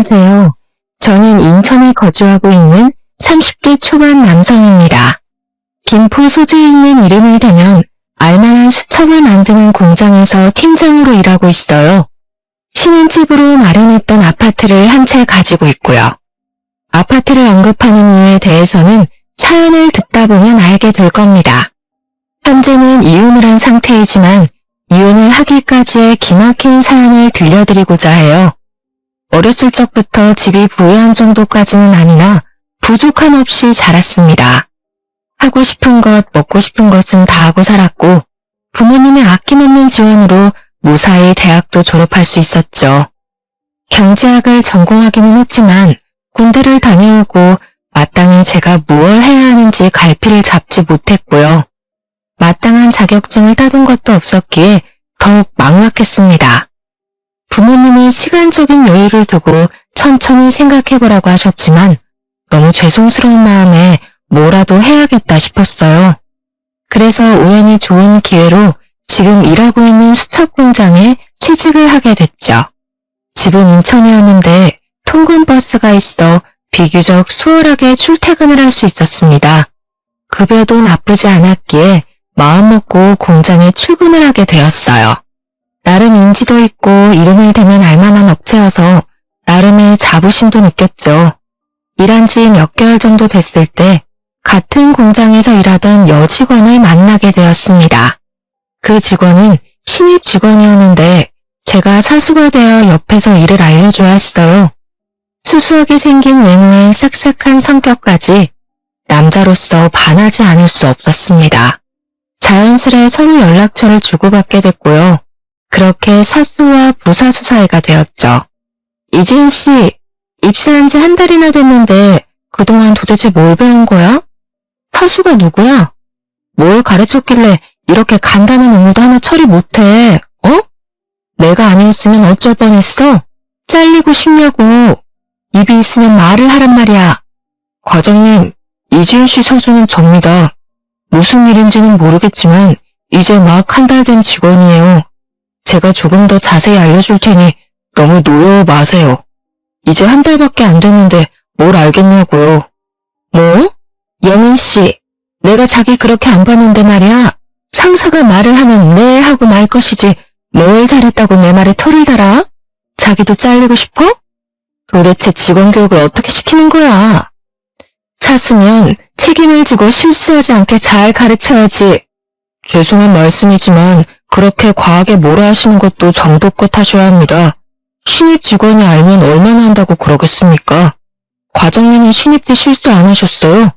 안녕하세요. 저는 인천에 거주하고 있는 30대 초반 남성입니다. 김포 소재에 있는 이름을 대면 알만한 수첩을 만드는 공장에서 팀장으로 일하고 있어요. 신혼집으로 마련했던 아파트를 한 채 가지고 있고요. 아파트를 언급하는 이유에 대해서는 사연을 듣다 보면 알게 될 겁니다. 현재는 이혼을 한 상태이지만 이혼을 하기까지의 기막힌 사연을 들려드리고자 해요. 어렸을 적부터 집이 부유한 정도까지는 아니나 부족함 없이 자랐습니다. 하고 싶은 것, 먹고 싶은 것은 다 하고 살았고 부모님의 아낌없는 지원으로 무사히 대학도 졸업할 수 있었죠. 경제학을 전공하기는 했지만 군대를 다녀오고 마땅히 제가 무엇을 해야 하는지 갈피를 잡지 못했고요. 마땅한 자격증을 따둔 것도 없었기에 더욱 막막했습니다. 부모님이 시간적인 여유를 두고 천천히 생각해보라고 하셨지만 너무 죄송스러운 마음에 뭐라도 해야겠다 싶었어요. 그래서 우연히 좋은 기회로 지금 일하고 있는 수첩 공장에 취직을 하게 됐죠. 집은 인천이었는데 통근버스가 있어 비교적 수월하게 출퇴근을 할 수 있었습니다. 급여도 나쁘지 않았기에 마음먹고 공장에 출근을 하게 되었어요. 나름 인지도 있고 이름을 대면 알만한 업체여서 나름의 자부심도 느꼈죠. 일한 지 몇 개월 정도 됐을 때 같은 공장에서 일하던 여직원을 만나게 되었습니다. 그 직원은 신입 직원이었는데 제가 사수가 되어 옆에서 일을 알려줘야 했어요. 수수하게 생긴 외모에 싹싹한 성격까지 남자로서 반하지 않을 수 없었습니다. 자연스레 서로 연락처를 주고받게 됐고요. 그렇게 사수와 부사수 사이가 되었죠. 이지은 씨, 입사한 지 한 달이나 됐는데 그동안 도대체 뭘 배운 거야? 사수가 누구야? 뭘 가르쳤길래 이렇게 간단한 업무도 하나 처리 못해, 어? 내가 아니었으면 어쩔 뻔했어? 잘리고 싶냐고. 입이 있으면 말을 하란 말이야. 과장님, 이지은 씨 사수는 접니다. 무슨 일인지는 모르겠지만 이제 막 한 달 된 직원이에요. 제가 조금 더 자세히 알려줄 테니 너무 노여워 마세요. 이제 한 달밖에 안 됐는데 뭘 알겠냐고요. 뭐? 영은 씨, 내가 자기 그렇게 안 봤는데 말이야. 상사가 말을 하면 네 하고 말 것이지 뭘 잘했다고 내 말에 털을 달아? 자기도 잘리고 싶어? 도대체 직원 교육을 어떻게 시키는 거야? 사수면 책임을 지고 실수하지 않게 잘 가르쳐야지. 죄송한 말씀이지만 그렇게 과하게 뭐라 하시는 것도 정도껏 하셔야 합니다. 신입 직원이 알면 얼마나 한다고 그러겠습니까? 과장님은 신입 때 실수 안 하셨어요?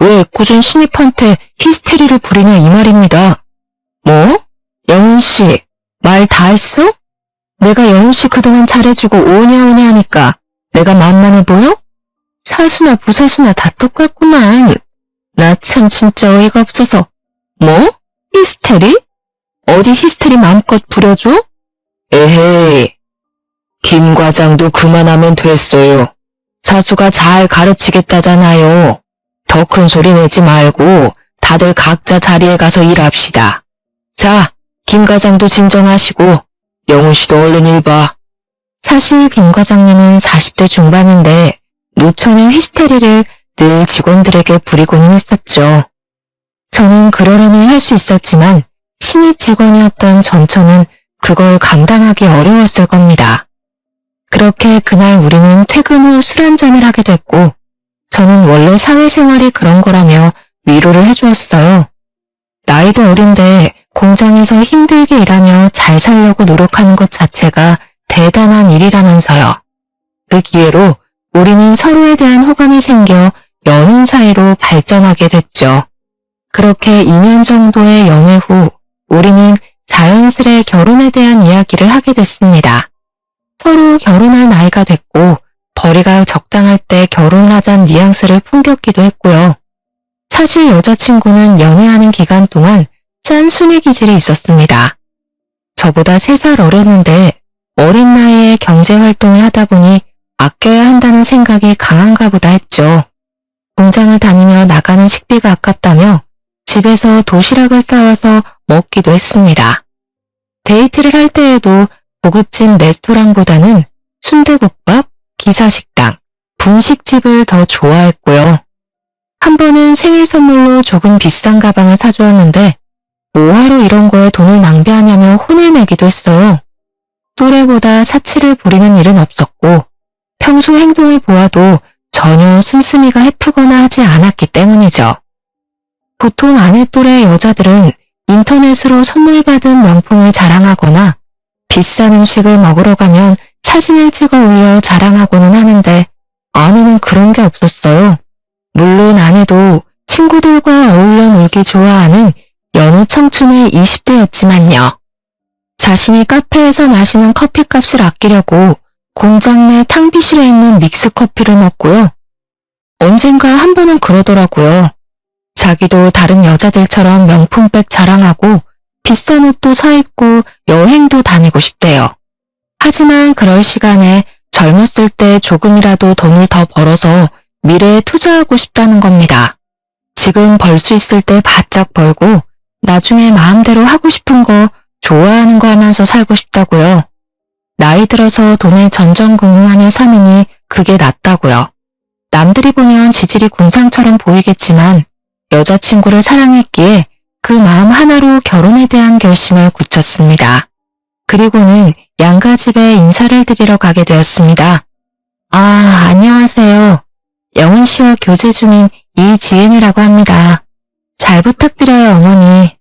왜 애꿎은 신입한테 히스테리를 부리냐 이 말입니다. 뭐? 영훈씨, 말 다 했어? 내가 영훈씨 그동안 잘해주고 오냐오냐 하니까 내가 만만해 보여? 사수나 부사수나 다 똑같구만. 나 참 진짜 어이가 없어서. 뭐? 히스테리? 어디 히스테리 마음껏 부려줘? 에헤이. 김 과장도 그만하면 됐어요. 사수가 잘 가르치겠다잖아요. 더 큰 소리 내지 말고 다들 각자 자리에 가서 일합시다. 자, 김 과장도 진정하시고 영훈 씨도 얼른 일 봐. 사실 김 과장님은 40대 중반인데 노처는 히스테리를 늘 직원들에게 부리고는 했었죠. 저는 그러려니 할 수 있었지만 신입 직원이었던 전처는 그걸 감당하기 어려웠을 겁니다. 그렇게 그날 우리는 퇴근 후 술 한잔을 하게 됐고 저는 원래 사회생활이 그런 거라며 위로를 해주었어요. 나이도 어린데 공장에서 힘들게 일하며 잘 살려고 노력하는 것 자체가 대단한 일이라면서요. 그 기회로 우리는 서로에 대한 호감이 생겨 연인 사이로 발전하게 됐죠. 그렇게 2년 정도의 연애 후 우리는 자연스레 결혼에 대한 이야기를 하게 됐습니다. 서로 결혼할 나이가 됐고 벌이가 적당할 때 결혼을 하자는 뉘앙스를 풍겼기도 했고요. 사실 여자친구는 연애하는 기간 동안 짠순이 기질이 있었습니다. 저보다 3살 어렸는데 어린 나이에 경제활동을 하다 보니 아껴야 한다는 생각이 강한가 보다 했죠. 공장을 다니며 나가는 식비가 아깝다며 집에서 도시락을 싸와서 먹기도 했습니다. 데이트를 할 때에도 고급진 레스토랑보다는 순대국밥, 기사식당, 분식집을 더 좋아했고요. 한 번은 생일 선물로 조금 비싼 가방을 사주었는데 뭐하러 이런 거에 돈을 낭비하냐며 혼을 내기도 했어요. 또래보다 사치를 부리는 일은 없었고 평소 행동을 보아도 전혀 씀씀이가 해프거나 하지 않았기 때문이죠. 보통 아내 또래 여자들은 인터넷으로 선물 받은 명품을 자랑하거나 비싼 음식을 먹으러 가면 사진을 찍어 올려 자랑하고는 하는데 아내는 그런 게 없었어요. 물론 아내도 친구들과 어울려 놀기 좋아하는 연애 청춘의 20대였지만요. 자신이 카페에서 마시는 커피값을 아끼려고 공장 내 탕비실에 있는 믹스커피를 먹고요. 언젠가 한 번은 그러더라고요. 자기도 다른 여자들처럼 명품백 자랑하고 비싼 옷도 사입고 여행도 다니고 싶대요. 하지만 그럴 시간에 젊었을 때 조금이라도 돈을 더 벌어서 미래에 투자하고 싶다는 겁니다. 지금 벌 수 있을 때 바짝 벌고 나중에 마음대로 하고 싶은 거 좋아하는 거 하면서 살고 싶다고요. 나이 들어서 돈에 전전긍긍하며 사느니 그게 낫다고요. 남들이 보면 지질이 궁상처럼 보이겠지만 여자친구를 사랑했기에 그 마음 하나로 결혼에 대한 결심을 굳혔습니다. 그리고는 양가 집에 인사를 드리러 가게 되었습니다. 아, 안녕하세요. 영훈 씨와 교제 중인 이지은이라고 합니다. 잘 부탁드려요, 어머니.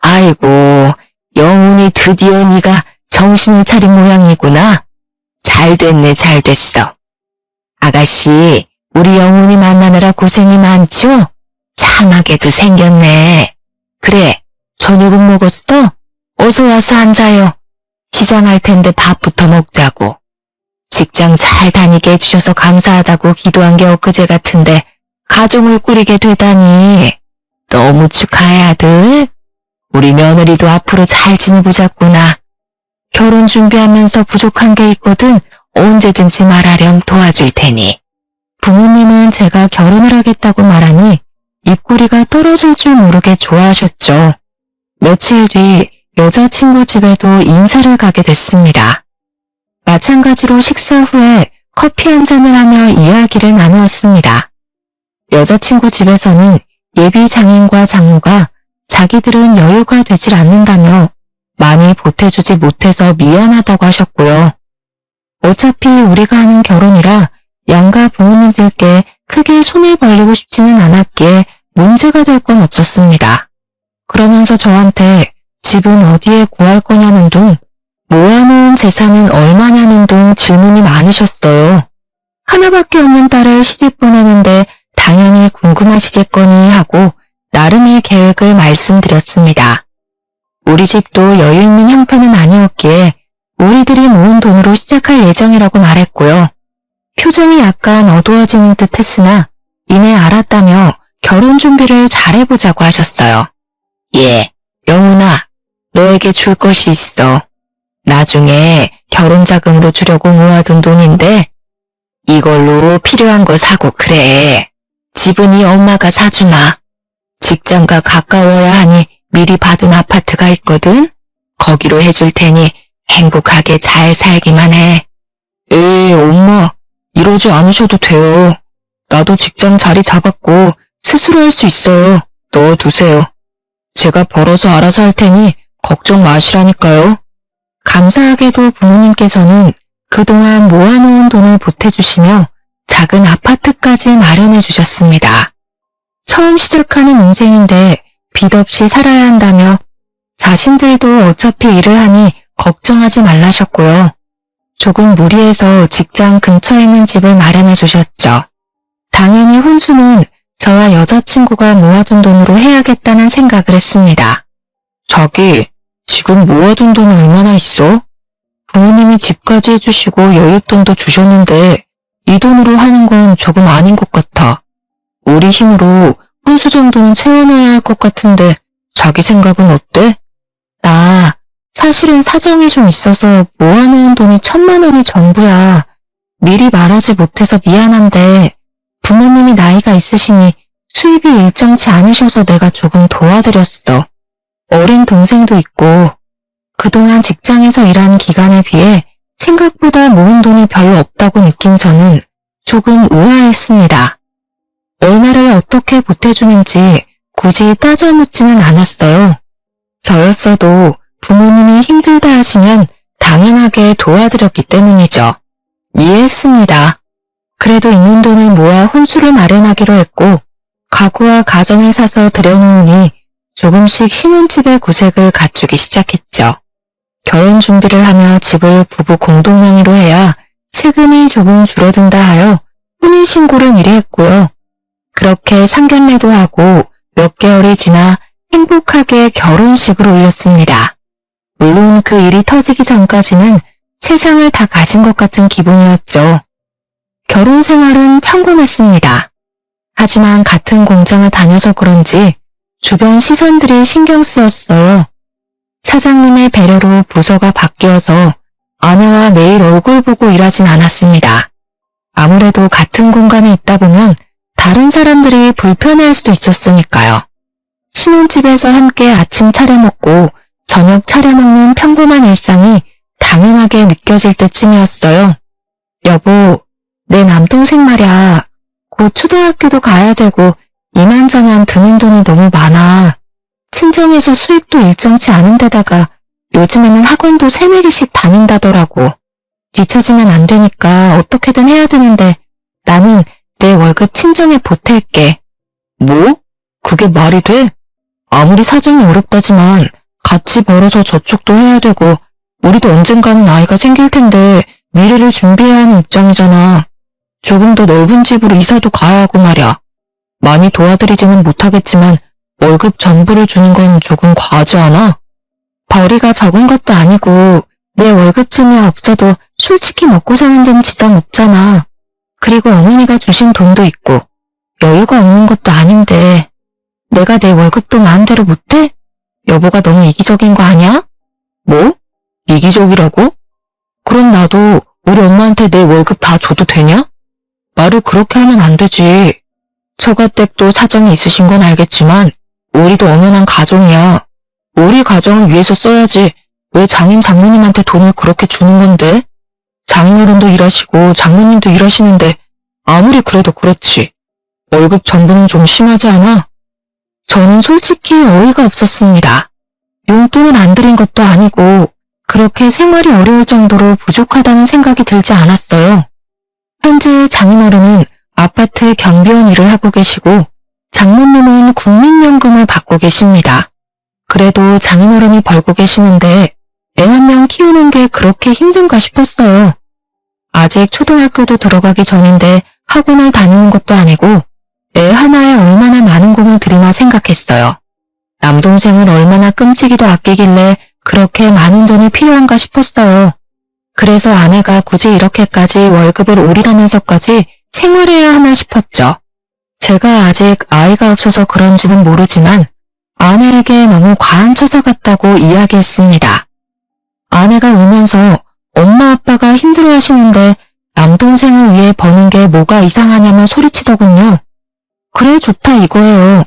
아이고, 영훈이 드디어 네가 정신을 차린 모양이구나. 잘 됐네, 잘 됐어. 아가씨, 우리 영훈이 만나느라 고생이 많죠? 참하게도 생겼네. 그래, 저녁은 먹었어? 어서 와서 앉아요. 시장할 텐데 밥부터 먹자고. 직장 잘 다니게 해주셔서 감사하다고 기도한 게 엊그제 같은데 가정을 꾸리게 되다니. 너무 축하해, 아들. 우리 며느리도 앞으로 잘 지내보자꾸나. 결혼 준비하면서 부족한 게 있거든 언제든지 말하렴 도와줄 테니. 부모님은 제가 결혼을 하겠다고 말하니 입꼬리가 떨어질 줄 모르게 좋아하셨죠. 며칠 뒤 여자친구 집에도 인사를 가게 됐습니다. 마찬가지로 식사 후에 커피 한 잔을 하며 이야기를 나누었습니다. 여자친구 집에서는 예비 장인과 장모가 자기들은 여유가 되질 않는다며 많이 보태주지 못해서 미안하다고 하셨고요. 어차피 우리가 하는 결혼이라 양가 부모님들께 크게 손을 벌리고 싶지는 않았기에 문제가 될 건 없었습니다. 그러면서 저한테 집은 어디에 구할 거냐는 둥, 모아놓은 재산은 얼마냐는 등 질문이 많으셨어요. 하나밖에 없는 딸을 시집 보내는데 당연히 궁금하시겠거니 하고 나름의 계획을 말씀드렸습니다. 우리 집도 여유 있는 형편은 아니었기에 우리들이 모은 돈으로 시작할 예정이라고 말했고요. 표정이 약간 어두워지는 듯 했으나 이내 알았다며 결혼 준비를 잘해보자고 하셨어요. 예, 영훈아, 너에게 줄 것이 있어. 나중에 결혼 자금으로 주려고 모아둔 돈인데 이걸로 필요한 거 사고 그래. 집은 이 엄마가 사주마. 직장과 가까워야 하니 미리 봐둔 아파트가 있거든. 거기로 해줄 테니 행복하게 잘 살기만 해. 에이, 엄마, 이러지 않으셔도 돼요. 나도 직장 자리 잡았고 스스로 할 수 있어요. 넣어두세요. 제가 벌어서 알아서 할 테니 걱정 마시라니까요. 감사하게도 부모님께서는 그동안 모아놓은 돈을 보태주시며 작은 아파트까지 마련해 주셨습니다. 처음 시작하는 인생인데 빚 없이 살아야 한다며 자신들도 어차피 일을 하니 걱정하지 말라셨고요. 조금 무리해서 직장 근처에 있는 집을 마련해 주셨죠. 당연히 혼수는 저와 여자친구가 모아둔 돈으로 해야겠다는 생각을 했습니다. 자기, 지금 모아둔 돈이 얼마나 있어? 부모님이 집까지 해주시고 여윳돈도 주셨는데 이 돈으로 하는 건 조금 아닌 것 같아. 우리 힘으로 혼수 정도는 채워놔야 할 것 같은데 자기 생각은 어때? 나 사실은 사정이 좀 있어서 모아놓은 돈이 1,000만 원이 전부야. 미리 말하지 못해서 미안한데 부모님이 나이가 있으시니 수입이 일정치 않으셔서 내가 조금 도와드렸어. 어린 동생도 있고 그동안 직장에서 일한 기간에 비해 생각보다 모은 돈이 별로 없다고 느낀 저는 조금 의아했습니다. 얼마를 어떻게 보태주는지 굳이 따져 묻지는 않았어요. 저였어도 부모님이 힘들다 하시면 당연하게 도와드렸기 때문이죠. 이해했습니다. 그래도 있는 돈을 모아 혼수를 마련하기로 했고 가구와 가전을 사서 들여놓으니 조금씩 신혼집의 구색을 갖추기 시작했죠. 결혼 준비를 하며 집을 부부 공동 명의로 해야 세금이 조금 줄어든다 하여 혼인신고를 미리 했고요. 그렇게 상견례도 하고 몇 개월이 지나 행복하게 결혼식을 올렸습니다. 물론 그 일이 터지기 전까지는 세상을 다 가진 것 같은 기분이었죠. 결혼 생활은 평범했습니다. 하지만 같은 공장을 다녀서 그런지 주변 시선들이 신경 쓰였어요. 사장님의 배려로 부서가 바뀌어서 아내와 매일 얼굴 보고 일하진 않았습니다. 아무래도 같은 공간에 있다 보면 다른 사람들이 불편할 수도 있었으니까요. 신혼집에서 함께 아침 차려 먹고 저녁 차려 먹는 평범한 일상이 당연하게 느껴질 때쯤이었어요. 여보, 내 남동생 말야. 곧 초등학교도 가야 되고 이만저만 드는 돈이 너무 많아. 친정에서 수입도 일정치 않은 데다가 요즘에는 학원도 3-4개씩 다닌다더라고. 뒤처지면 안 되니까 어떻게든 해야 되는데 나는 내 월급 친정에 보탤게. 뭐? 그게 말이 돼? 아무리 사정이 어렵다지만 같이 벌어서 저축도 해야 되고 우리도 언젠가는 아이가 생길 텐데 미래를 준비해야 하는 입장이잖아. 조금 더 넓은 집으로 이사도 가야 하고 말이야. 많이 도와드리지는 못하겠지만 월급 전부를 주는 건 조금 과하지 않아? 벌이가 적은 것도 아니고 내 월급쯤이 없어도 솔직히 먹고 사는 데는 지장 없잖아. 그리고 어머니가 주신 돈도 있고 여유가 없는 것도 아닌데 내가 내 월급도 마음대로 못해? 여보가 너무 이기적인 거 아니야? 뭐? 이기적이라고? 그럼 나도 우리 엄마한테 내 월급 다 줘도 되냐? 말을 그렇게 하면 안 되지. 처가댁도 사정이 있으신 건 알겠지만 우리도 엄연한 가정이야. 우리 가정을 위해서 써야지 왜 장인 장모님한테 돈을 그렇게 주는 건데? 장인어른도 일하시고 장모님도 일하시는데 아무리 그래도 그렇지. 월급 전부는 좀 심하지 않아? 저는 솔직히 어이가 없었습니다. 용돈을 안 드린 것도 아니고 그렇게 생활이 어려울 정도로 부족하다는 생각이 들지 않았어요. 현재 장인어른은 아파트 경비원 일을 하고 계시고 장모님은 국민연금을 받고 계십니다. 그래도 장인어른이 벌고 계시는데 애 한 명 키우는 게 그렇게 힘든가 싶었어요. 아직 초등학교도 들어가기 전인데 학원을 다니는 것도 아니고 애 하나에 얼마나 많은 공을 들이나 생각했어요. 남동생을 얼마나 끔찍이도 아끼길래 그렇게 많은 돈이 필요한가 싶었어요. 그래서 아내가 굳이 이렇게까지 월급을 올리라면서까지 생활해야 하나 싶었죠. 제가 아직 아이가 없어서 그런지는 모르지만 아내에게 너무 과한 처사 같다고 이야기했습니다. 아내가 울면서 엄마 아빠가 힘들어하시는데 남동생을 위해 버는 게 뭐가 이상하냐며 소리치더군요. 그래 좋다 이거예요.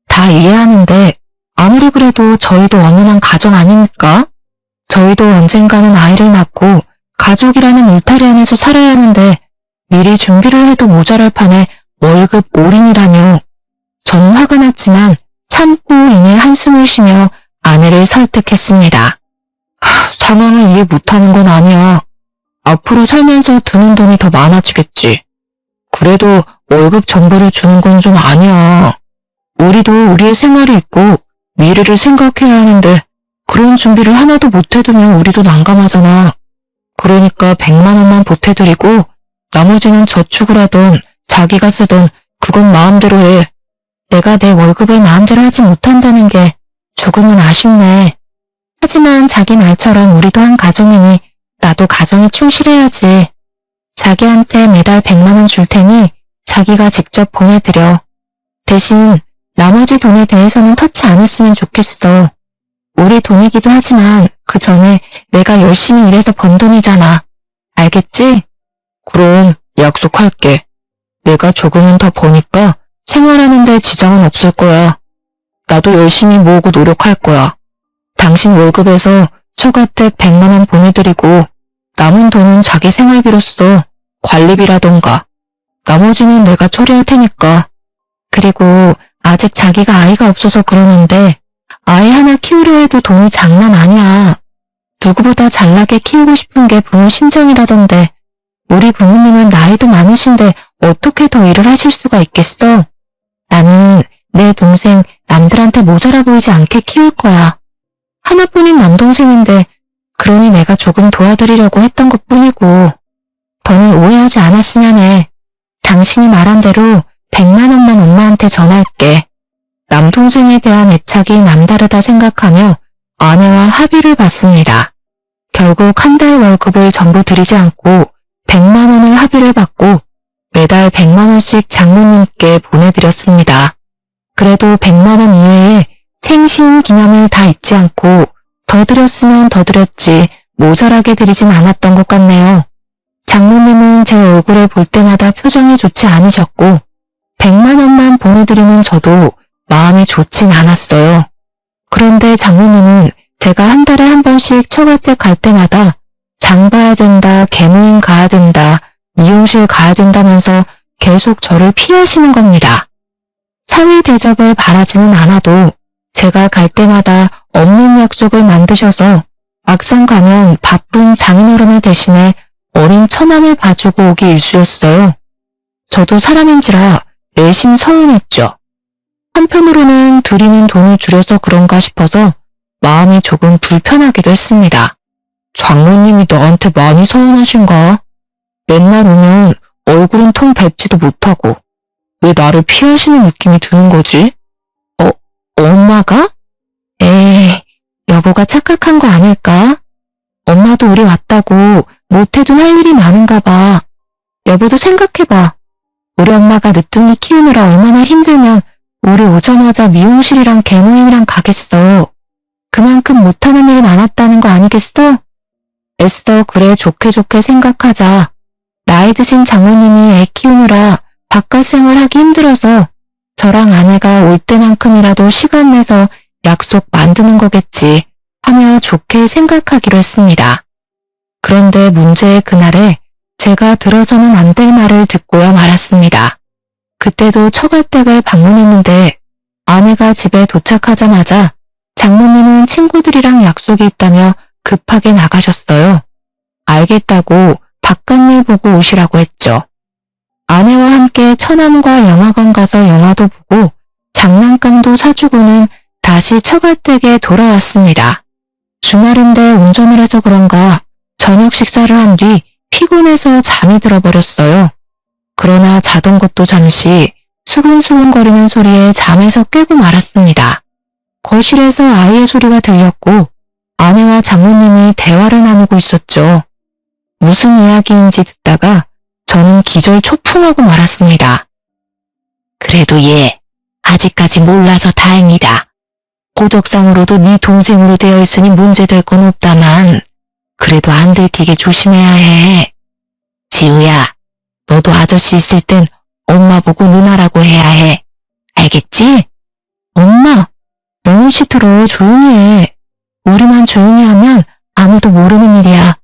다 이해하는데 아무리 그래도 저희도 엄연한 가정 아닙니까? 저희도 언젠가는 아이를 낳고 가족이라는 울타리 안에서 살아야 하는데 미리 준비를 해도 모자랄 판에 월급 올인이라뇨. 저는 화가 났지만 참고 이내 한숨을 쉬며 아내를 설득했습니다. 상황을 이해 못하는 건 아니야. 앞으로 살면서 드는 돈이 더 많아지겠지. 그래도 월급 전부를 주는 건 좀 아니야. 우리도 우리의 생활이 있고 미래를 생각해야 하는데 그런 준비를 하나도 못 해두면 우리도 난감하잖아. 그러니까 100만 원만 보태드리고 나머지는 저축을 하던 자기가 쓰던 그건 마음대로 해. 내가 내 월급을 마음대로 하지 못한다는 게 조금은 아쉽네. 하지만 자기 말처럼 우리도 한 가정이니 나도 가정에 충실해야지. 자기한테 매달 100만 원 줄 테니 자기가 직접 보내드려. 대신 나머지 돈에 대해서는 터치 안 했으면 좋겠어. 우리 돈이기도 하지만 그 전에 내가 열심히 일해서 번 돈이잖아. 알겠지? 그럼 약속할게. 내가 조금은 더 버니까 생활하는 데 지장은 없을 거야. 나도 열심히 모으고 노력할 거야. 당신 월급에서 처가댁 100만 원 보내드리고 남은 돈은 자기 생활비로서 관리비라던가 나머지는 내가 처리할 테니까. 그리고 아직 자기가 아이가 없어서 그러는데 아이 하나 키우려 해도 돈이 장난 아니야. 누구보다 잘나게 키우고 싶은 게 부모 심정이라던데 우리 부모님은 나이도 많으신데 어떻게 더 일을 하실 수가 있겠어? 나는 내 동생 남들한테 모자라 보이지 않게 키울 거야. 하나뿐인 남동생인데 그러니 내가 조금 도와드리려고 했던 것뿐이고 더는 오해하지 않았으면 해. 당신이 말한 대로 100만 원만 엄마한테 전할게. 남동생에 대한 애착이 남다르다 생각하며 아내와 합의를 봤습니다. 결국 한 달 월급을 전부 드리지 않고 100만 원을 합의를 받고 매달 100만 원씩 장모님께 보내드렸습니다. 그래도 100만 원 이외에 생신 기념일 다 잊지 않고 더 드렸으면 더 드렸지 모자라게 드리진 않았던 것 같네요. 장모님은 제 얼굴을 볼 때마다 표정이 좋지 않으셨고 100만 원만 보내드리는 저도 마음이 좋진 않았어요. 그런데 장모님은 제가 한 달에 한 번씩 처갓댁 갈 때마다 장 봐야 된다, 개모임 가야 된다, 미용실 가야 된다면서 계속 저를 피하시는 겁니다. 사위 대접을 바라지는 않아도 제가 갈 때마다 없는 약속을 만드셔서 막상 가면 바쁜 장인어른을 대신해 어린 처남을 봐주고 오기 일쑤였어요. 저도 사람인지라 내심 서운했죠. 한편으로는 드리는 돈을 줄여서 그런가 싶어서 마음이 조금 불편하기도 했습니다. 장모님이 나한테 많이 서운하신가? 맨날 오면 얼굴은 통 뵙지도 못하고 왜 나를 피하시는 느낌이 드는 거지? 엄마가? 에이, 여보가 착각한 거 아닐까? 엄마도 우리 왔다고 못해도 할 일이 많은가 봐. 여보도 생각해봐. 우리 엄마가 늦둥이 키우느라 얼마나 힘들면 우리 오자마자 미용실이랑 개모임이랑 가겠어. 그만큼 못하는 일이 많았다는 거 아니겠어? 애써 그래 좋게 생각하자. 나이 드신 장모님이 애 키우느라 바깥 생활하기 힘들어서 저랑 아내가 올 때만큼이라도 시간 내서 약속 만드는 거겠지 하며 좋게 생각하기로 했습니다. 그런데 문제의 그날에 제가 들어서는 안 될 말을 듣고야 말았습니다. 그때도 처갓댁을 방문했는데 아내가 집에 도착하자마자 장모님은 친구들이랑 약속이 있다며 급하게 나가셨어요. 알겠다고 바깥일 보고 오시라고 했죠. 아내와 함께 처남과 영화관 가서 영화도 보고 장난감도 사주고는 다시 처갓댁에 돌아왔습니다. 주말인데 운전을 해서 그런가 저녁 식사를 한 뒤 피곤해서 잠이 들어버렸어요. 그러나 자던 것도 잠시 수근수근거리는 소리에 잠에서 깨고 말았습니다. 거실에서 아이의 소리가 들렸고 아내와 장모님이 대화를 나누고 있었죠. 무슨 이야기인지 듣다가 저는 기절초풍하고 말았습니다. 그래도 얘 아직까지 몰라서 다행이다. 고적상으로도 네 동생으로 되어 있으니 문제될 건 없다만 그래도 안 들키게 조심해야 해. 지우야, 너도 아저씨 있을 땐 엄마 보고 누나라고 해야 해. 알겠지? 엄마, 너무 시들어. 조용히 해. 우리만 조용히 하면 아무도 모르는 일이야.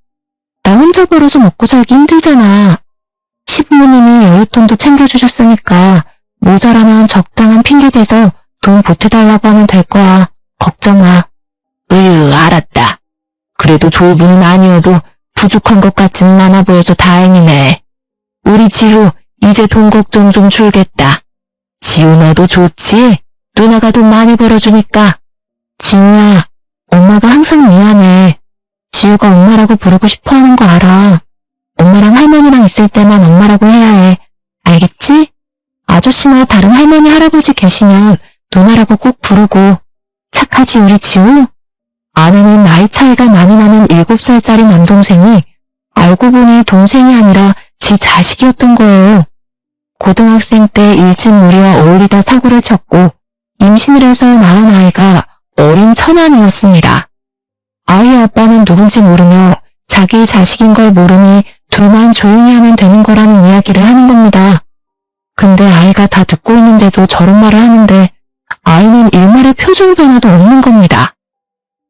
나 혼자 벌어서 먹고 살기 힘들잖아. 시부모님이 여윳돈도 챙겨주셨으니까 모자라면 적당한 핑계 대서 돈 보태달라고 하면 될 거야. 걱정 마. 알았다. 그래도 졸부는 아니어도 부족한 것 같지는 않아 보여서 다행이네. 우리 지우 이제 돈 걱정 좀 줄겠다. 지우 너도 좋지? 누나가 돈 많이 벌어주니까. 지우야, 엄마가 항상 미안해. 지우가 엄마라고 부르고 싶어 하는 거 알아. 엄마랑 할머니랑 있을 때만 엄마라고 해야 해. 알겠지? 아저씨나 다른 할머니 할아버지 계시면 누나라고 꼭 부르고. 착하지 우리 지우? 아내는 나이 차이가 많이 나는 7살짜리 남동생이 알고 보니 동생이 아니라 지 자식이었던 거예요. 고등학생 때 일진 무리와 어울리다 사고를 쳤고 임신을 해서 낳은 아이가 어린 처남이었습니다. 아이의 아빠는 누군지 모르며 자기 자식인 걸 모르니 둘만 조용히 하면 되는 거라는 이야기를 하는 겁니다. 근데 아이가 다 듣고 있는데도 저런 말을 하는데 아이는 일말의 표정 변화도 없는 겁니다.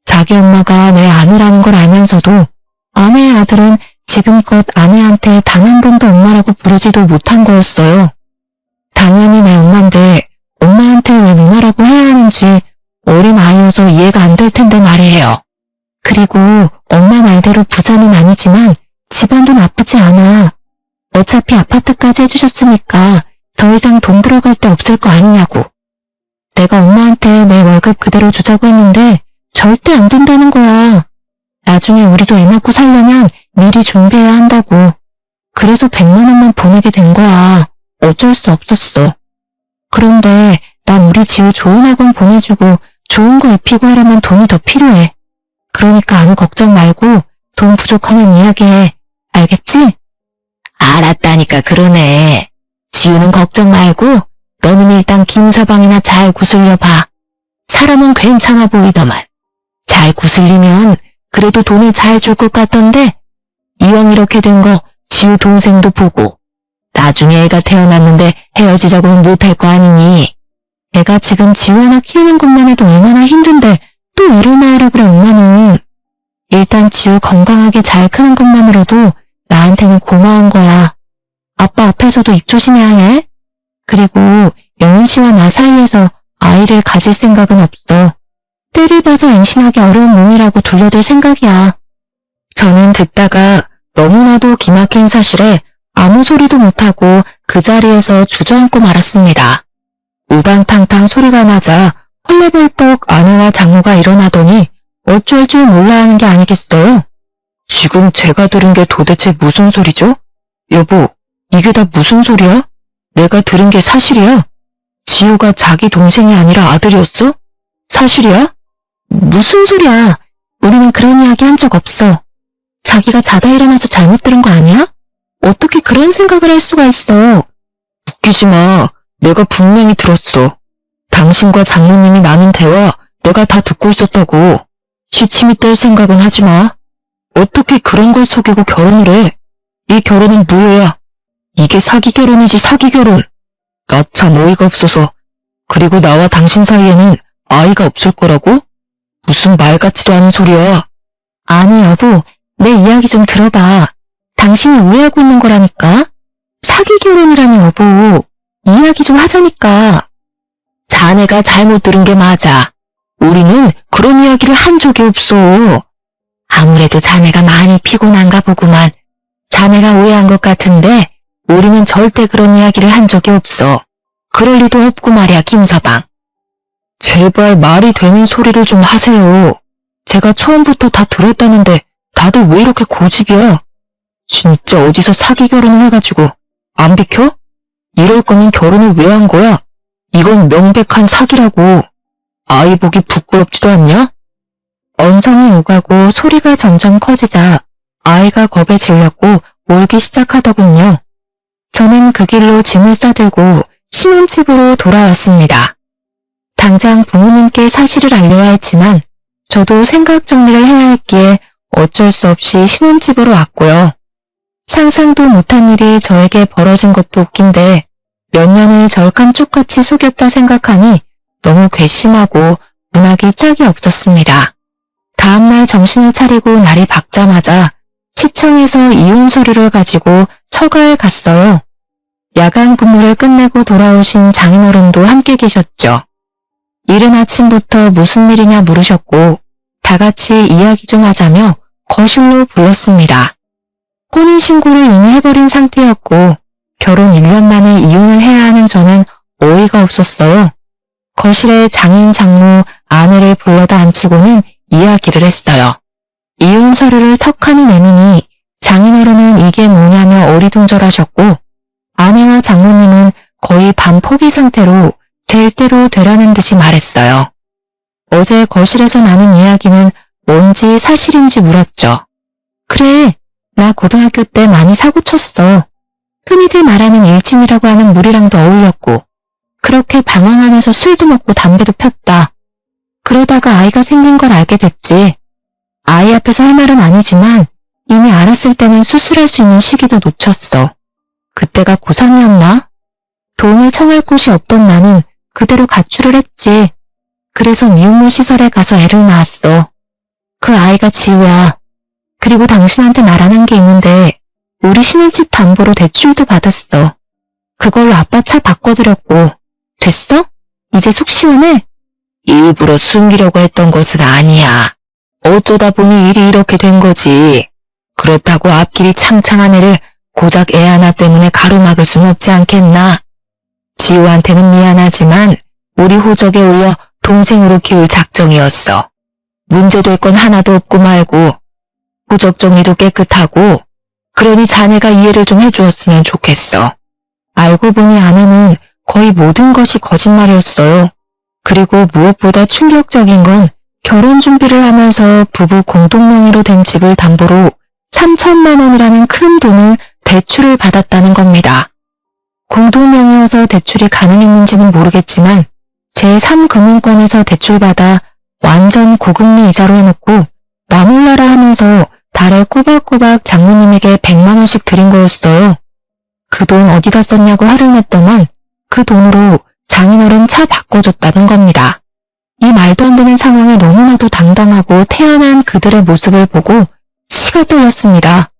자기 엄마가 내 아내라는 걸 알면서도 아내의 아들은 지금껏 아내한테 단 한 번도 엄마라고 부르지도 못한 거였어요. 당연히 내 엄마인데 엄마한테 왜 누나라고 해야 하는지 어린 아이여서 이해가 안 될 텐데 말이에요. 그리고 엄마 말대로 부자는 아니지만 집안도 나쁘지 않아. 어차피 아파트까지 해주셨으니까 더 이상 돈 들어갈 데 없을 거 아니냐고. 내가 엄마한테 내 월급 그대로 주자고 했는데 절대 안 된다는 거야. 나중에 우리도 애 낳고 살려면 미리 준비해야 한다고. 그래서 100만 원만 보내게 된 거야. 어쩔 수 없었어. 그런데 난 우리 지우 좋은 학원 보내주고 좋은 거 입히고 하려면 돈이 더 필요해. 그러니까 아무 걱정 말고 돈 부족하면 이야기해. 알겠지? 알았다니까 그러네. 지우는 걱정 말고 너는 일단 김서방이나 잘 구슬려 봐. 사람은 괜찮아 보이더만. 잘 구슬리면 그래도 돈을 잘 줄 것 같던데 이왕 이렇게 된 거 지우 동생도 보고 나중에 애가 태어났는데 헤어지자고는 못할 거 아니니. 애가 지금 지우 하나 키우는 것만 해도 얼마나 힘든데 또 애를 낳으라 그래 엄마는. 일단 지우 건강하게 잘 크는 것만으로도 나한테는 고마운 거야. 아빠 앞에서도 입 조심해야 해. 그리고 영훈 씨와 나 사이에서 아이를 가질 생각은 없어. 때를 봐서 임신하기 어려운 몸이라고 둘러댈 생각이야. 저는 듣다가 너무나도 기막힌 사실에 아무 소리도 못하고 그 자리에서 주저앉고 말았습니다. 우당탕탕 소리가 나자 헐레벌떡 아내와 장모가 일어나더니 어쩔 줄 몰라 하는 게 아니겠어요? 지금 제가 들은 게 도대체 무슨 소리죠? 여보, 이게 다 무슨 소리야? 내가 들은 게 사실이야? 지우가 자기 동생이 아니라 아들이었어? 사실이야? 무슨 소리야? 우리는 그런 이야기 한 적 없어. 자기가 자다 일어나서 잘못 들은 거 아니야? 어떻게 그런 생각을 할 수가 있어? 웃기지 마. 내가 분명히 들었어. 당신과 장모님이 나눈 대화 내가 다 듣고 있었다고. 시침이 뗄 생각은 하지 마. 어떻게 그런 걸 속이고 결혼을 해? 이 결혼은 무효야. 이게 사기 결혼이지 사기 결혼. 나 참 어이가 없어서. 그리고 나와 당신 사이에는 아이가 없을 거라고? 무슨 말 같지도 않은 소리야. 아니 여보, 내 이야기 좀 들어봐. 당신이 오해하고 있는 거라니까. 사기 결혼이라니 여보. 이야기 좀 하자니까. 자네가 잘못 들은 게 맞아. 우리는 그런 이야기를 한 적이 없어. 아무래도 자네가 많이 피곤한가 보구만. 자네가 오해한 것 같은데 우리는 절대 그런 이야기를 한 적이 없어. 그럴 리도 없고 말이야 김서방. 제발 말이 되는 소리를 좀 하세요. 제가 처음부터 다 들었다는데 다들 왜 이렇게 고집이야? 진짜 어디서 사기 결혼을 해가지고 안 비켜? 이럴 거면 결혼을 왜 한 거야? 이건 명백한 사기라고. 아이 보기 부끄럽지도 않냐? 언성이 오가고 소리가 점점 커지자 아이가 겁에 질렸고 울기 시작하더군요. 저는 그 길로 짐을 싸들고 신혼집으로 돌아왔습니다. 당장 부모님께 사실을 알려야 했지만 저도 생각 정리를 해야 했기에 어쩔 수 없이 신혼집으로 왔고요. 상상도 못한 일이 저에게 벌어진 것도 웃긴데 몇 년을 절 깜쪽같이 속였다 생각하니 너무 괘씸하고 문학이 짝이 없었습니다. 다음날 정신을 차리고 날이 밝자마자 시청에서 이혼 서류를 가지고 처가에 갔어요. 야간 근무를 끝내고 돌아오신 장인어른도 함께 계셨죠. 이른 아침부터 무슨 일이냐 물으셨고 다 같이 이야기 좀 하자며 거실로 불렀습니다. 혼인신고를 이미 해버린 상태였고 결혼 1년 만에 이혼을 해야 하는 저는 어이가 없었어요. 거실에 장인, 장모, 아내를 불러다 앉히고는 이야기를 했어요. 이혼 서류를 턱하니 내미니 장인어른은 이게 뭐냐며 어리둥절하셨고 아내와 장모님은 거의 반포기 상태로 될 대로 되라는 듯이 말했어요. 어제 거실에서 나눈 이야기는 뭔지 사실인지 물었죠. 그래, 나 고등학교 때 많이 사고 쳤어. 흔히들 말하는 일진이라고 하는 무리랑도 어울렸고 그렇게 방황하면서 술도 먹고 담배도 폈다. 그러다가 아이가 생긴 걸 알게 됐지. 아이 앞에서 할 말은 아니지만 이미 알았을 때는 수술할 수 있는 시기도 놓쳤어. 그때가 고3이었나? 도움을 청할 곳이 없던 나는 그대로 가출을 했지. 그래서 미혼모 시설에 가서 애를 낳았어. 그 아이가 지우야. 그리고 당신한테 말 안 한 게 있는데 우리 신혼집 담보로 대출도 받았어. 그걸로 아빠 차 바꿔드렸고. 됐어? 이제 속 시원해? 일부러 숨기려고 했던 것은 아니야. 어쩌다 보니 일이 이렇게 된 거지. 그렇다고 앞길이 창창한 애를 고작 애 하나 때문에 가로막을 순 없지 않겠나? 지우한테는 미안하지만 우리 호적에 올려 동생으로 키울 작정이었어. 문제될 건 하나도 없고 말고 호적 정리도 깨끗하고 그러니 자네가 이해를 좀 해주었으면 좋겠어. 알고 보니 아내는 거의 모든 것이 거짓말이었어요. 그리고 무엇보다 충격적인 건 결혼 준비를 하면서 부부 공동명의로 된 집을 담보로 3천만 원이라는 큰 돈을 대출을 받았다는 겁니다. 공동명의여서 대출이 가능했는지는 모르겠지만 제3금융권에서 대출받아 완전 고금리 이자로 해놓고 나 몰라라 하면서 달에 꼬박꼬박 장모님에게 100만 원씩 드린 거였어요. 그 돈 어디다 썼냐고 화를 냈더만 그 돈으로 장인어른 차 바꿔줬다는 겁니다. 이 말도 안 되는 상황에 너무나도 당당하고 태연한 그들의 모습을 보고 치가 떨렸습니다.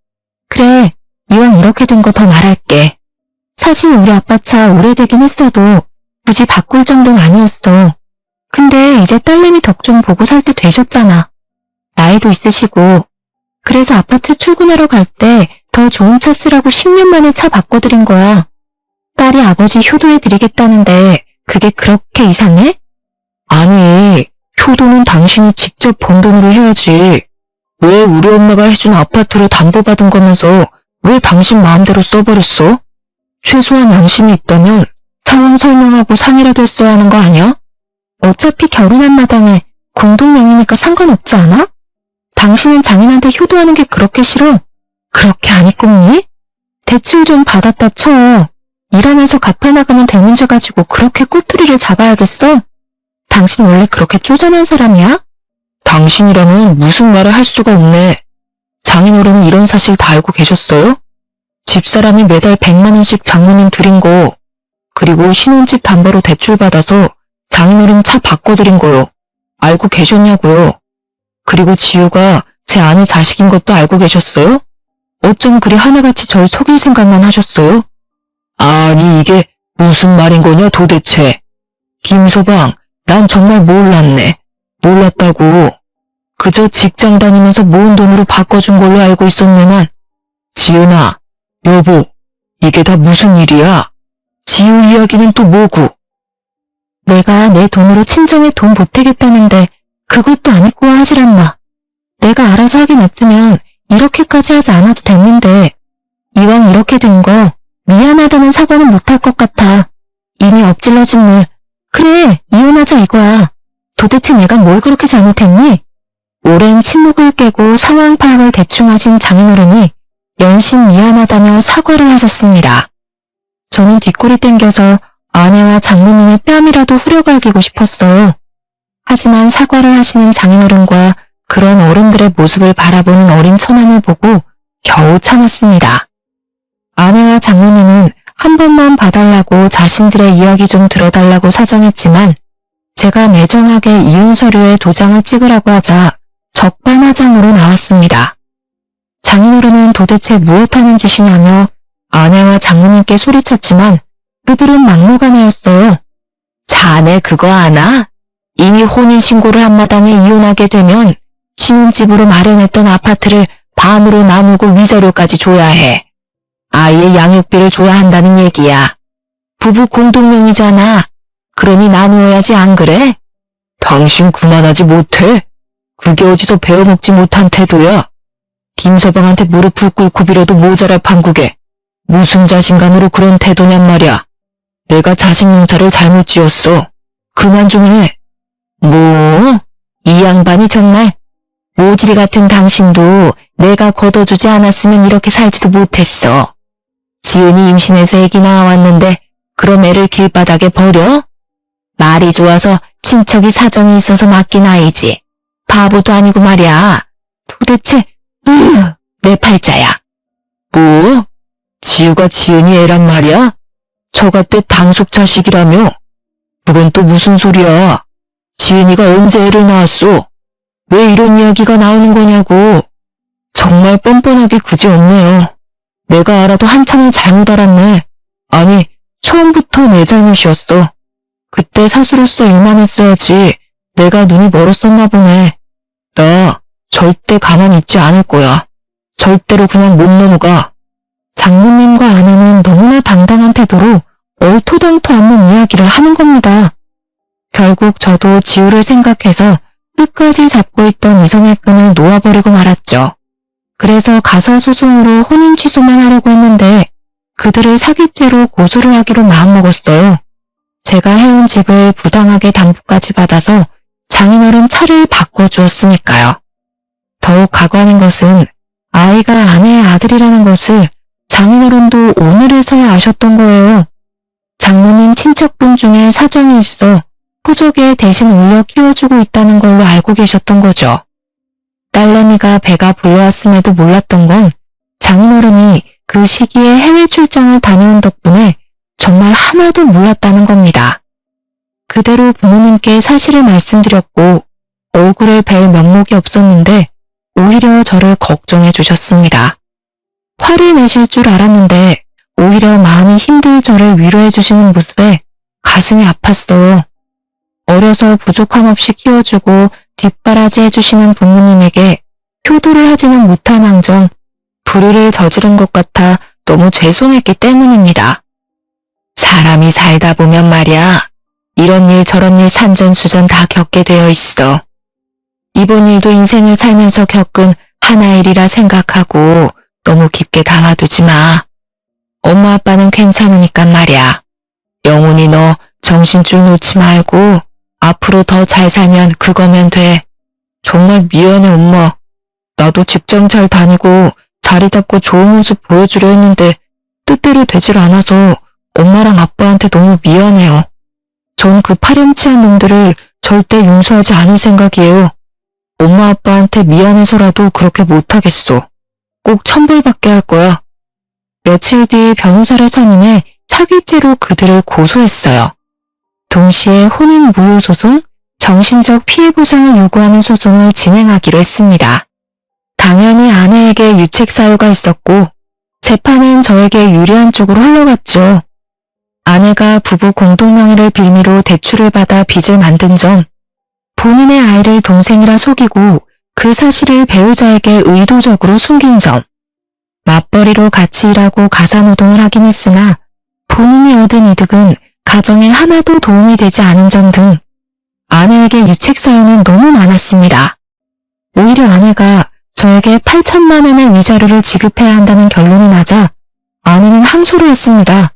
그래, 이왕 이렇게 된 거 더 말할게. 사실 우리 아빠 차 오래되긴 했어도 굳이 바꿀 정도는 아니었어. 근데 이제 딸내미 덕 좀 보고 살 때 되셨잖아. 나이도 있으시고. 그래서 아파트 출근하러 갈 때 더 좋은 차 쓰라고 10년 만에 차 바꿔드린 거야. 딸이 아버지 효도해드리겠다는데 그게 그렇게 이상해? 아니, 효도는 당신이 직접 번 돈으로 해야지. 왜 우리 엄마가 해준 아파트로 담보받은 거면서 왜 당신 마음대로 써버렸어? 최소한 양심이 있다면 상황 설명하고 상의라도 했어야 하는 거 아니야? 어차피 결혼한 마당에 공동명의니까 상관없지 않아? 당신은 장인한테 효도하는 게 그렇게 싫어? 그렇게 안 이꼽니? 대출 좀 받았다 쳐. 일하면서 갚아나가면 될 문제 가지고 그렇게 꼬투리를 잡아야겠어? 당신 원래 그렇게 쪼잔한 사람이야? 당신이랑은 무슨 말을 할 수가 없네. 장인어른은 이런 사실 다 알고 계셨어요? 집사람이 매달 100만 원씩 장모님 드린 거, 그리고 신혼집 담보로 대출받아서 장인어른 차 바꿔드린 거요. 알고 계셨냐고요? 그리고 지우가 제 아내 자식인 것도 알고 계셨어요? 어쩜 그리 하나같이 절 속일 생각만 하셨어요? 아니 이게 무슨 말인 거냐 도대체. 김서방, 난 정말 몰랐네. 몰랐다고. 그저 직장 다니면서 모은 돈으로 바꿔준 걸로 알고 있었네만. 지은아, 여보, 이게 다 무슨 일이야? 지우 이야기는 또 뭐고? 내가 내 돈으로 친정에 돈 보태겠다는데 그것도 안 입고 하질 않나. 내가 알아서 하긴 냅두면 이렇게까지 하지 않아도 됐는데 이왕 이렇게 된 거 미안하다는 사과는 못할 것 같아. 이미 엎질러진 물. 그래, 이혼하자 이거야. 도대체 내가 뭘 그렇게 잘못했니? 오랜 침묵을 깨고 상황 파악을 대충 하신 장인어른이 연신 미안하다며 사과를 하셨습니다. 저는 뒷골이 땡겨서 아내와 장모님의 뺨이라도 후려갈기고 싶었어요. 하지만 사과를 하시는 장인어른과 그런 어른들의 모습을 바라보는 어린 처남을 보고 겨우 참았습니다. 아내와 장모님은 한 번만 봐달라고 자신들의 이야기 좀 들어달라고 사정했지만 제가 매정하게 이혼 서류에 도장을 찍으라고 하자 적반하장으로 나왔습니다. 장인어른은 도대체 무엇하는 짓이냐며 아내와 장모님께 소리쳤지만 그들은 막무가내였어요. 자네 그거 아나? 이미 혼인신고를 한 마당에 이혼하게 되면 신혼집으로 마련했던 아파트를 반으로 나누고 위자료까지 줘야 해. 아이의 양육비를 줘야 한다는 얘기야. 부부 공동명의잖아. 그러니 나누어야지 안 그래? 당신 그만하지 못해? 그게 어디서 배워먹지 못한 태도야? 김서방한테 무릎을 꿇고 빌어도 모자랄 판국에 무슨 자신감으로 그런 태도냔 말이야. 내가 자식 농사를 잘못 지었어. 그만 좀 해. 뭐? 이 양반이 정말 모지리 같은 당신도 내가 걷어주지 않았으면 이렇게 살지도 못했어. 지은이 임신해서 애기 낳아왔는데 그럼 애를 길바닥에 버려? 말이 좋아서 친척이 사정이 있어서 맡긴 아이지. 바보도 아니고 말이야. 도대체 내 팔자야. 뭐? 지우가 지은이 애란 말이야? 저같대 단속 자식이라며? 그건 또 무슨 소리야? 지은이가 언제 애를 낳았어? 왜 이런 이야기가 나오는 거냐고. 정말 뻔뻔하게 굳이 없네요. 내가 알아도 한참을 잘못 알았네. 아니, 처음부터 내 잘못이었어. 그때 사수로서 일만 했어야지. 내가 눈이 멀었었나 보네. 나 절대 가만히 있지 않을 거야. 절대로 그냥 못 넘어가. 장모님과 아내는 너무나 당당한 태도로 얼토당토 않는 이야기를 하는 겁니다. 결국 저도 지우를 생각해서 끝까지 잡고 있던 이성의 끈을 놓아버리고 말았죠. 그래서 가사소송으로 혼인 취소만 하려고 했는데 그들을 사기죄로 고소를 하기로 마음먹었어요. 제가 해온 집을 부당하게 담보까지 받아서 장인어른 차를 바꿔주었으니까요. 더욱 가관인 것은 아이가 아내의 아들이라는 것을 장인어른도 오늘에서야 아셨던 거예요. 장모님 친척분 중에 사정이 있어 호적에 대신 올려 키워주고 있다는 걸로 알고 계셨던 거죠. 딸내미가 배가 불러왔음에도 몰랐던 건 장인어른이 그 시기에 해외 출장을 다녀온 덕분에 정말 하나도 몰랐다는 겁니다. 그대로 부모님께 사실을 말씀드렸고 얼굴을 뵐 면목이 없었는데 오히려 저를 걱정해 주셨습니다. 화를 내실 줄 알았는데 오히려 마음이 힘들 저를 위로해 주시는 모습에 가슴이 아팠어요. 어려서 부족함 없이 키워주고 뒷바라지 해주시는 부모님에게 효도를 하지는 못할 망정 불의를 저지른 것 같아 너무 죄송했기 때문입니다. 사람이 살다 보면 말이야, 이런 일 저런 일 산전수전 다 겪게 되어 있어. 이번 일도 인생을 살면서 겪은 하나의 일이라 생각하고 너무 깊게 담아두지 마. 엄마 아빠는 괜찮으니까 말이야. 영훈이 너 정신줄 놓지 말고 앞으로 더 잘 살면 그거면 돼. 정말 미안해 엄마. 나도 직장 잘 다니고 자리 잡고 좋은 모습 보여주려 했는데 뜻대로 되질 않아서 엄마랑 아빠한테 너무 미안해요. 전 그 파렴치한 놈들을 절대 용서하지 않을 생각이에요. 엄마 아빠한테 미안해서라도 그렇게 못하겠어. 꼭 천벌받게 할 거야. 며칠 뒤 변호사를 선임해 사기죄로 그들을 고소했어요. 동시에 혼인 무효 소송, 정신적 피해 보상을 요구하는 소송을 진행하기로 했습니다. 당연히 아내에게 유책 사유가 있었고 재판은 저에게 유리한 쪽으로 흘러갔죠. 아내가 부부 공동명의를 빌미로 대출을 받아 빚을 만든 점, 본인의 아이를 동생이라 속이고 그 사실을 배우자에게 의도적으로 숨긴 점, 맞벌이로 같이 일하고 가사노동을 하긴 했으나 본인이 얻은 이득은 가정에 하나도 도움이 되지 않은 점 등 아내에게 유책 사유는 너무 많았습니다. 오히려 아내가 저에게 8천만 원의 위자료를 지급해야 한다는 결론이 나자 아내는 항소를 했습니다.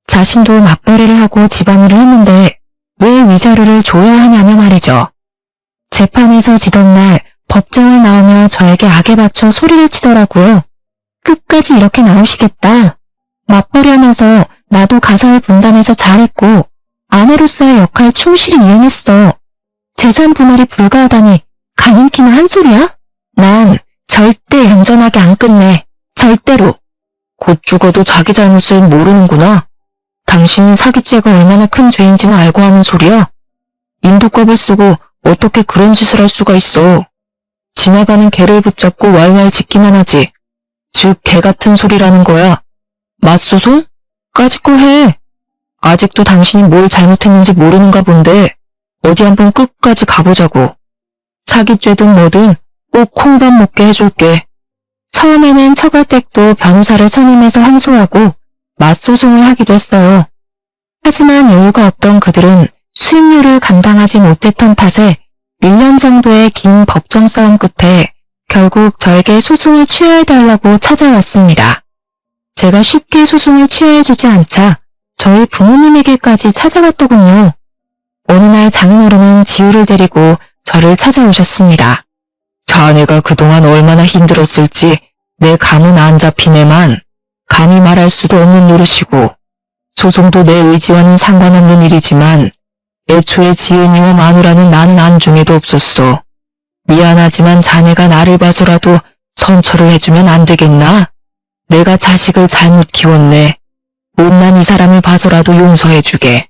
자신도 맞벌이를 하고 집안일을 했는데 왜 위자료를 줘야 하냐며 말이죠. 재판에서 지던 날 법정을 나오며 저에게 악에 받쳐 소리를 치더라고요. 끝까지 이렇게 나오시겠다. 맞벌이하면서 나도 가사를 분담해서 잘했고 아내로서의 역할 충실히 이행했어. 재산 분할이 불가하다니 가능키나 한 소리야? 난 절대 얌전하게 안 끝내. 절대로. 곧 죽어도 자기 잘못을 모르는구나. 당신은 사기죄가 얼마나 큰 죄인지는 알고 하는 소리야? 인도껍을 쓰고 어떻게 그런 짓을 할 수가 있어. 지나가는 개를 붙잡고 왈왈 짖기만 하지. 즉 개 같은 소리라는 거야. 맞소송? 까짓거 해. 아직도 당신이 뭘 잘못했는지 모르는가 본데 어디 한번 끝까지 가보자고. 사기죄든 뭐든 꼭 콩밥 먹게 해줄게. 처음에는 처가댁도 변호사를 선임해서 항소하고 맞소송을 하기도 했어요. 하지만 여유가 없던 그들은 수임료를 감당하지 못했던 탓에 1년 정도의 긴 법정 싸움 끝에 결국 저에게 소송을 취하해달라고 찾아왔습니다. 제가 쉽게 소송을 취하해주지 않자 저희 부모님에게까지 찾아왔더군요. 어느 날 장인어른은 지우를 데리고 저를 찾아오셨습니다. 자네가 그동안 얼마나 힘들었을지 내 감은 안 잡히네만 감히 말할 수도 없는 노릇이고 소송도 내 의지와는 상관없는 일이지만 애초에 지은이와 마누라는 나는 안중에도 없었어. 미안하지만 자네가 나를 봐서라도 선처를 해주면 안 되겠나? 내가 자식을 잘못 키웠네. 못난 이 사람을 봐서라도 용서해주게.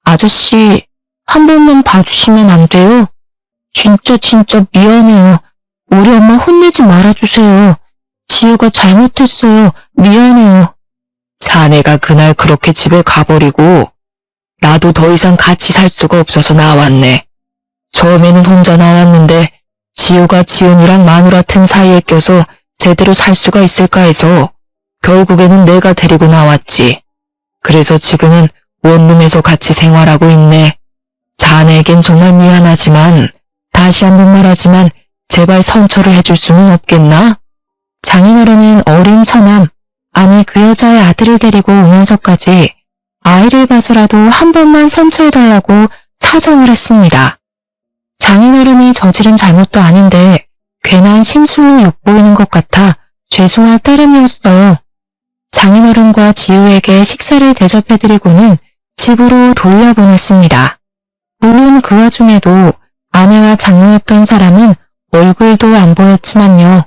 아저씨, 한 번만 봐주시면 안 돼요? 진짜 미안해요. 우리 엄마 혼내지 말아주세요. 지우가 잘못했어요. 미안해요. 자네가 그날 그렇게 집에 가버리고 나도 더 이상 같이 살 수가 없어서 나왔네. 처음에는 혼자 나왔는데 지우가 지은이랑 마누라 틈 사이에 껴서 제대로 살 수가 있을까 해서 결국에는 내가 데리고 나왔지. 그래서 지금은 원룸에서 같이 생활하고 있네. 자네에겐 정말 미안하지만 다시 한번 말하지만 제발 선처를 해줄 수는 없겠나? 장인어른은 어린 처남, 아니 그 여자의 아들을 데리고 오면서까지 아이를 봐서라도 한 번만 선처해달라고 사정을 했습니다. 장인어른이 저지른 잘못도 아닌데 괜한 심술로 욕보이는 것 같아 죄송할 따름이었어요. 장인어른과 지우에게 식사를 대접해드리고는 집으로 돌려보냈습니다. 물론 그 와중에도 아내와 장모였던 사람은 얼굴도 안 보였지만요.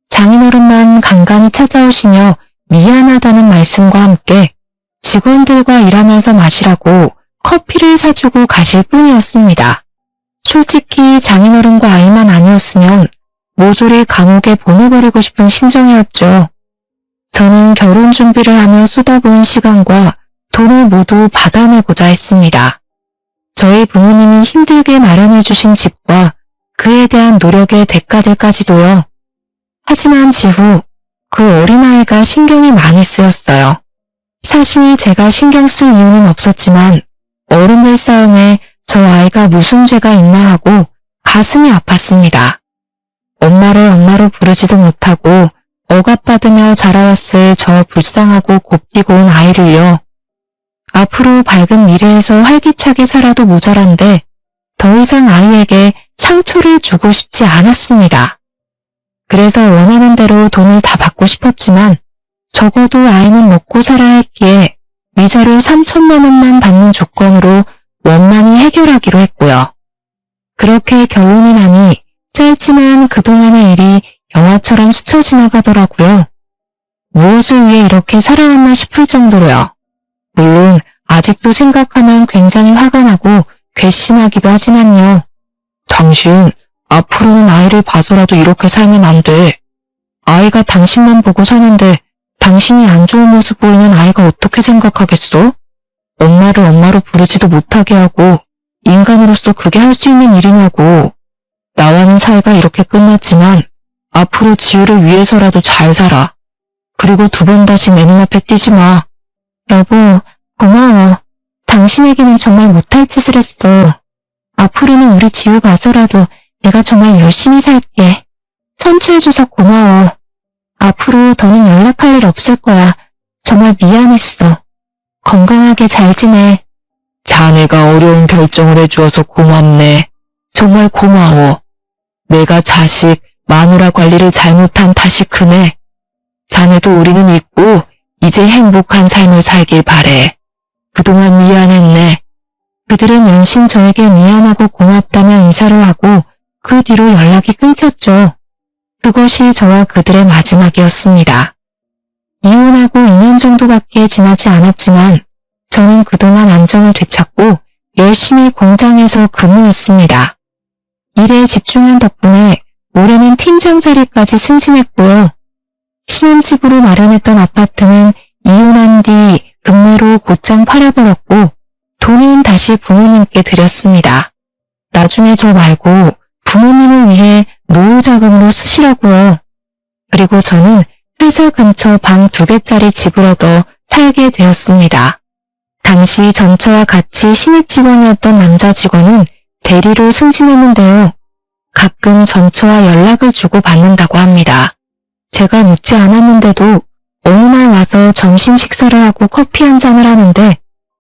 장인어른만 간간히 찾아오시며 미안하다는 말씀과 함께 직원들과 일하면서 마시라고 커피를 사주고 가실 뿐이었습니다. 솔직히 장인어른과 아이만 아니었으면 모조리 감옥에 보내버리고 싶은 심정이었죠. 저는 결혼 준비를 하며 쏟아부은 시간과 돈을 모두 받아내고자 했습니다. 저희 부모님이 힘들게 마련해주신 집과 그에 대한 노력의 대가들까지도요. 하지만 지후 그 어린아이가 신경이 많이 쓰였어요. 사실 제가 신경 쓸 이유는 없었지만 어른들 싸움에 저 아이가 무슨 죄가 있나 하고 가슴이 아팠습니다. 엄마를 엄마로 부르지도 못하고 억압받으며 자라왔을 저 불쌍하고 곱디고 온 아이를요. 앞으로 밝은 미래에서 활기차게 살아도 모자란데 더 이상 아이에게 상처를 주고 싶지 않았습니다. 그래서 원하는 대로 돈을 다 받고 싶었지만 적어도 아이는 먹고 살아야 했기에 위자료 3천만 원만 받는 조건으로 원만히 해결하기로 했고요. 그렇게 결론이 나니 짧지만 그동안의 일이 영화처럼 스쳐 지나가더라고요. 무엇을 위해 이렇게 살아왔나 싶을 정도로요. 물론 아직도 생각하면 굉장히 화가 나고 괘씸하기도 하지만요. 당신 앞으로는 아이를 봐서라도 이렇게 살면 안 돼. 아이가 당신만 보고 사는데 당신이 안 좋은 모습 보이는 아이가 어떻게 생각하겠어? 엄마를 엄마로 부르지도 못하게 하고 인간으로서 그게 할 수 있는 일이냐고. 나와는 사이가 이렇게 끝났지만 앞으로 지우를 위해서라도 잘 살아. 그리고 두 번 다시 내 눈앞에 띄지 마. 여보, 고마워. 당신에게는 정말 못할 짓을 했어. 앞으로는 우리 지우 봐서라도 내가 정말 열심히 살게. 선처해줘서 고마워. 앞으로 더는 연락할 일 없을 거야. 정말 미안했어. 건강하게 잘 지내. 자네가 어려운 결정을 해주어서 고맙네. 정말 고마워. 내가 자식, 마누라 관리를 잘못한 탓이 크네. 자네도 우리는 있고 이제 행복한 삶을 살길 바래. 그동안 미안했네. 그들은 연신 저에게 미안하고 고맙다며 인사를 하고 그 뒤로 연락이 끊겼죠. 그것이 저와 그들의 마지막이었습니다. 이혼하고 2년 정도밖에 지나지 않았지만 저는 그동안 안정을 되찾고 열심히 공장에서 근무했습니다. 일에 집중한 덕분에 올해는 팀장 자리까지 승진했고요. 신혼집으로 마련했던 아파트는 이혼한 뒤 급매로 곧장 팔아버렸고 돈은 다시 부모님께 드렸습니다. 나중에 저 말고 부모님을 위해 노후 자금으로 쓰시라고요. 그리고 저는 회사 근처 방 2개짜리 집을 얻어 살게 되었습니다. 당시 전처와 같이 신입 직원이었던 남자 직원은 대리로 승진했는데요. 가끔 전처와 연락을 주고 받는다고 합니다. 제가 묻지 않았는데도 어느 날 와서 점심 식사를 하고 커피 한 잔을 하는데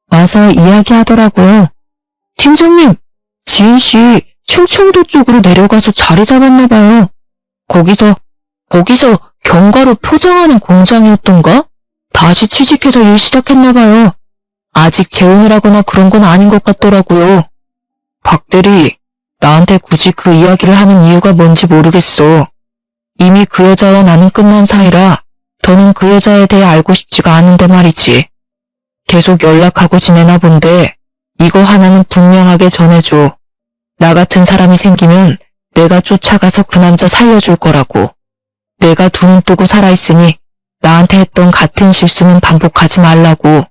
와서 이야기하더라고요. 팀장님, 지은씨 충청도 쪽으로 내려가서 자리 잡았나 봐요. 거기서 견과류 포장하는 공장이었던가? 다시 취직해서 일 시작했나 봐요. 아직 재혼을 하거나 그런 건 아닌 것 같더라고요. 박 대리, 나한테 굳이 그 이야기를 하는 이유가 뭔지 모르겠어. 이미 그 여자와 나는 끝난 사이라 더는 그 여자에 대해 알고 싶지가 않은데 말이지. 계속 연락하고 지내나 본데 이거 하나는 분명하게 전해줘. 나 같은 사람이 생기면 내가 쫓아가서 그 남자 살려줄 거라고. 내가 두 눈 뜨고 살아있으니 나한테 했던 같은 실수는 반복하지 말라고.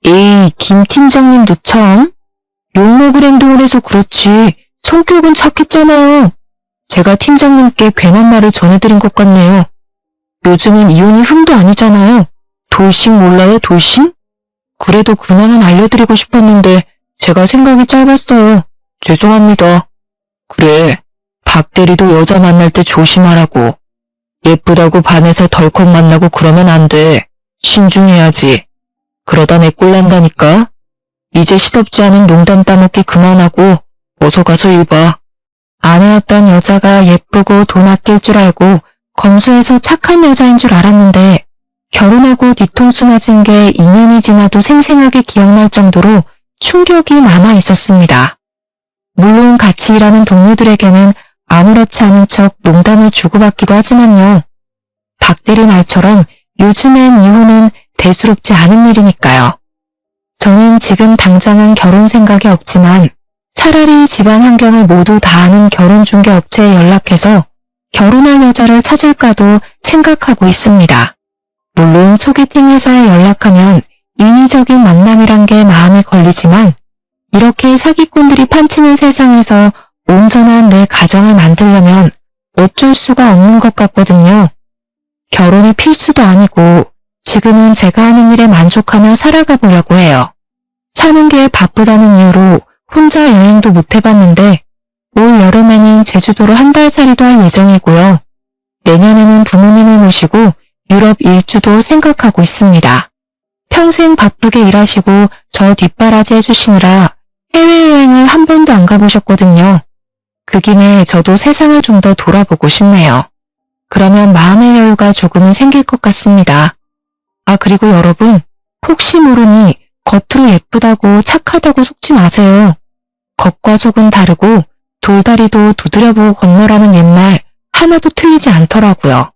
에이, 김 팀장님도 참. 욕먹을 행동을 해서 그렇지 성격은 착했잖아요. 제가 팀장님께 괜한 말을 전해드린 것 같네요. 요즘은 이혼이 흠도 아니잖아요. 돌싱 몰라요, 돌싱? 그래도 근황은 알려드리고 싶었는데 제가 생각이 짧았어요. 죄송합니다. 그래, 박 대리도 여자 만날 때 조심하라고. 예쁘다고 반해서 덜컥 만나고 그러면 안 돼. 신중해야지. 그러다 내 꼴 난다니까. 이제 시덥지 않은 농담 따먹기 그만하고 어서 가서 일 봐. 아내였던 여자가 예쁘고 돈 아낄 줄 알고 검소해서 착한 여자인 줄 알았는데 결혼하고 뒤통수 맞은 게 2년이 지나도 생생하게 기억날 정도로 충격이 남아 있었습니다. 물론 같이 일하는 동료들에게는 아무렇지 않은 척 농담을 주고받기도 하지만요. 박대리 말처럼 요즘엔 이혼은 대수롭지 않은 일이니까요. 저는 지금 당장은 결혼 생각이 없지만 차라리 집안 환경을 모두 다 아는 결혼중개업체에 연락해서 결혼할 여자를 찾을까도 생각하고 있습니다. 물론 소개팅 회사에 연락하면 인위적인 만남이란 게 마음에 걸리지만 이렇게 사기꾼들이 판치는 세상에서 온전한 내 가정을 만들려면 어쩔 수가 없는 것 같거든요. 결혼이 필수도 아니고 지금은 제가 하는 일에 만족하며 살아가 보려고 해요. 사는 게 바쁘다는 이유로 혼자 여행도 못 해봤는데 올 여름에는 제주도로 한 달 살이도 할 예정이고요. 내년에는 부모님을 모시고 유럽 일주도 생각하고 있습니다. 평생 바쁘게 일하시고 저 뒷바라지 해주시느라 해외여행을 한 번도 안 가보셨거든요. 그 김에 저도 세상을 좀 더 돌아보고 싶네요. 그러면 마음의 여유가 조금은 생길 것 같습니다. 아, 그리고 여러분, 혹시 모르니 겉으로 예쁘다고 착하다고 속지 마세요. 겉과 속은 다르고 돌다리도 두드려보고 건너라는 옛말 하나도 틀리지 않더라고요.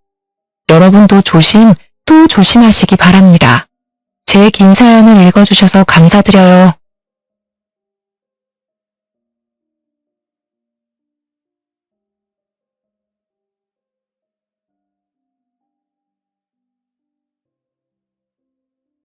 여러분도 조심 또 조심하시기 바랍니다. 제 긴 사연을 읽어주셔서 감사드려요.